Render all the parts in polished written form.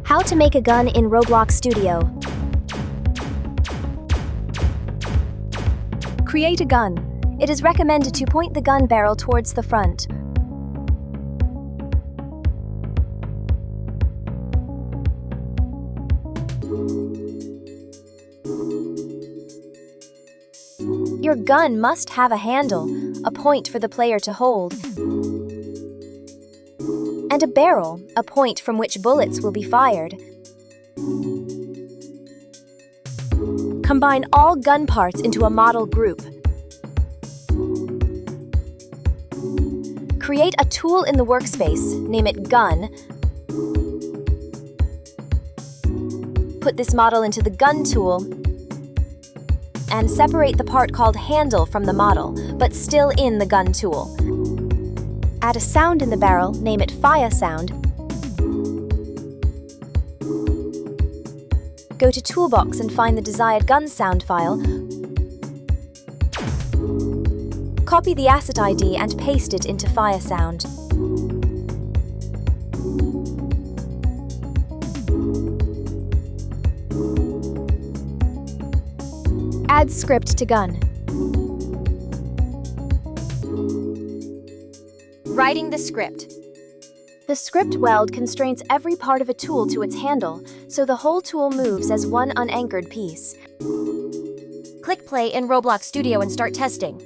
How to make a gun in Roblox Studio. Create a gun. It is recommended to point the gun barrel towards the front. Your gun must have a handle, a point for the player to hold, and a barrel, a point from which bullets will be fired. Combine all gun parts into a model group. Create a tool in the workspace, name it Gun. Put this model into the Gun tool and separate the part called Handle from the model, but still in the Gun tool. Add a sound in the barrel, name it Fire Sound. Go to Toolbox and find the desired gun sound file. Copy the asset ID and paste it into Fire Sound. Add script to gun. Writing the script. The script Weld constrains every part of a tool to its handle, so the whole tool moves as one unanchored piece. Click play in Roblox Studio and start testing.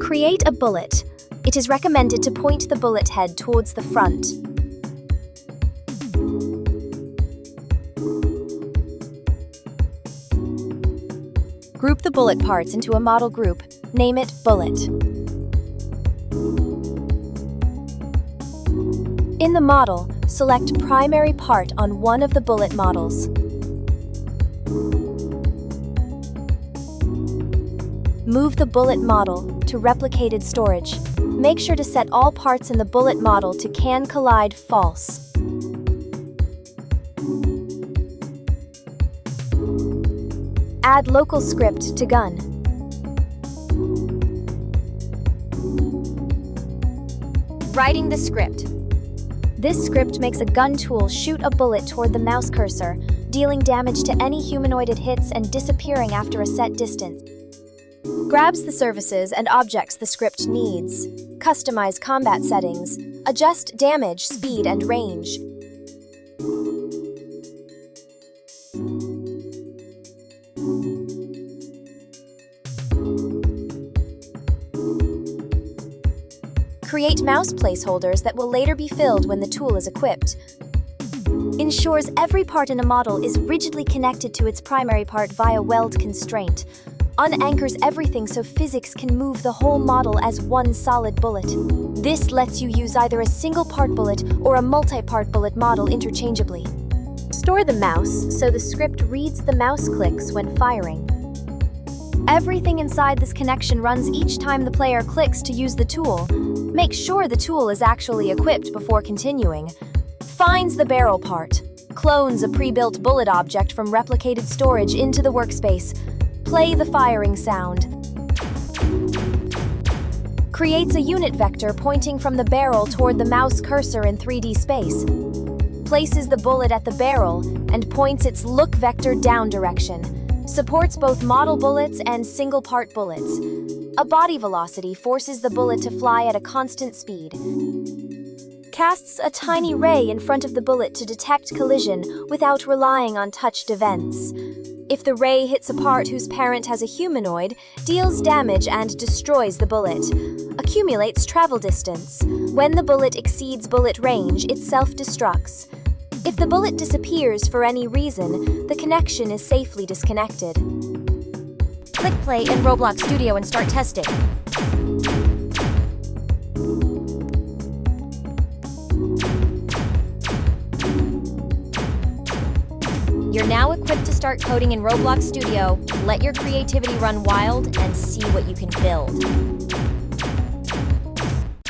Create a bullet. It is recommended to point the bullet head towards the front. Group the bullet parts into a model group. Name it Bullet. In the model, select Primary Part on one of the bullet models. Move the bullet model to Replicated Storage. Make sure to set all parts in the bullet model to Can Collide False. Add local script to gun. Writing the script. This script makes a gun tool shoot a bullet toward the mouse cursor, dealing damage to any humanoid it hits and disappearing after a set distance. Grabs the services and objects the script needs. Customize combat settings. Adjust damage, speed, and range. Create mouse placeholders that will later be filled when the tool is equipped. Ensures every part in a model is rigidly connected to its primary part via Weld constraint. Unanchors everything so physics can move the whole model as one solid bullet. This lets you use either a single part bullet or a multi-part bullet model interchangeably. Store the mouse so the script reads the mouse clicks when firing. Everything inside this connection runs each time the player clicks to use the tool. Make sure the tool is actually equipped before continuing. Finds the barrel part. Clones a pre-built bullet object from replicated storage into the workspace. Play the firing sound. Creates a unit vector pointing from the barrel toward the mouse cursor in 3D space. Places the bullet at the barrel and points its look vector down direction. Supports both model bullets and single-part bullets. A body velocity forces the bullet to fly at a constant speed. Casts a tiny ray in front of the bullet to detect collision without relying on touched events. If the ray hits a part whose parent has a humanoid, deals damage and destroys the bullet. Accumulates travel distance. When the bullet exceeds bullet range, it self-destructs. If the bullet disappears for any reason, the connection is safely disconnected. Click play in Roblox Studio and start testing. You're now equipped to start coding in Roblox Studio. Let your creativity run wild and see what you can build.